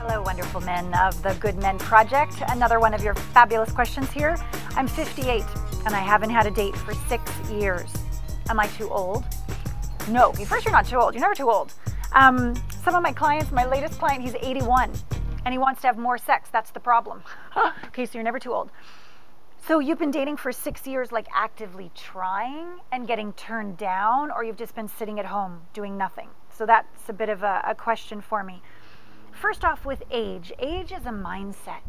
Hello, wonderful men of the Good Men Project. Another one of your fabulous questions here. I'm 58 and I haven't had a date for 6 years. Am I too old? No. First, you're not too old. You're never too old. Some of my clients, my latest client, he's 81 and he wants to have more sex. That's the problem. Okay, so you're never too old. So you've been dating for 6 years, like actively trying and getting turned down, or you've just been sitting at home doing nothing? So that's a bit of a question for me. First off, with age is a mindset.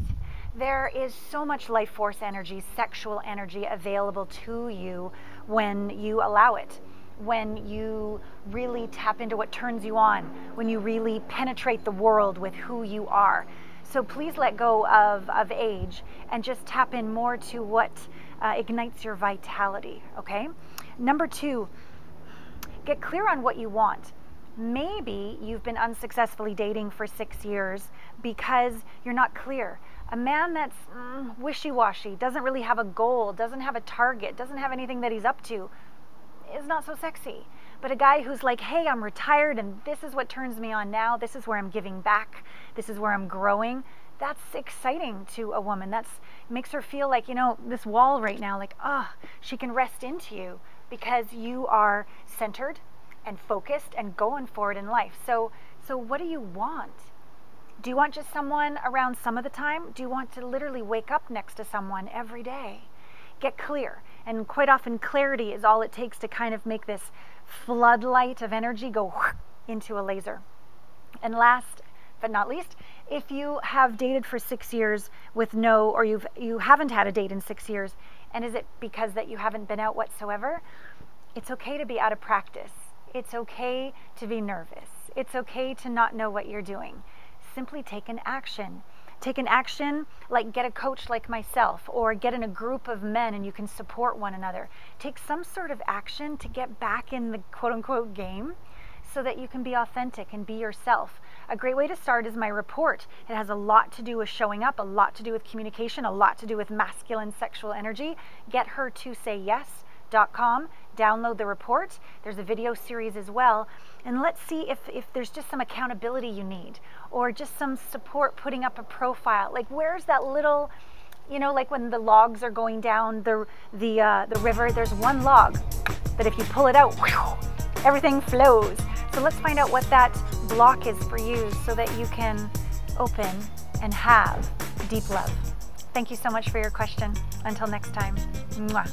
There is so much life force energy, sexual energy available to you when you allow it, when you really tap into what turns you on, when you really penetrate the world with who you are. So please let go of age and just tap in more to what ignites your vitality, okay? Number 2, get clear on what you want. Maybe you've been unsuccessfully dating for 6 years because you're not clear. A man that's wishy-washy, doesn't really have a goal, doesn't have a target, doesn't have anything that he's up to, is not so sexy. But a guy who's like, hey, I'm retired and this is what turns me on now, this is where I'm giving back, this is where I'm growing, that's exciting to a woman. That makes her feel like, you know, this wall right now, like, she can rest into you because you are centered and focused and going for it in life. So what do you want? Do you want just someone around some of the time? Do you want to literally wake up next to someone every day? Get clear. And quite often clarity is all it takes to kind of make this floodlight of energy go into a laser. And last but not least, if you have dated for 6 years with or you haven't had a date in 6 years, and is it because that you haven't been out whatsoever? It's okay to be out of practice. It's okay to be nervous. It's okay to not know what you're doing. Simply take an action. Take an action like get a coach like myself, or get in a group of men and you can support one another. Take some sort of action to get back in the quote-unquote game so that you can be authentic and be yourself. A great way to start is my report. It has a lot to do with showing up, a lot to do with communication, a lot to do with masculine sexual energy. GetHerToSayYes.com. Download the report. There's a video series as well. And let's see if there's just some accountability you need, or just some support putting up a profile. Like, where's that little, you know, like when the logs are going down the river, there's one log that if you pull it out, everything flows. So let's find out what that block is for you so that you can open and have deep love. Thank you so much for your question. Until next time. Mwah.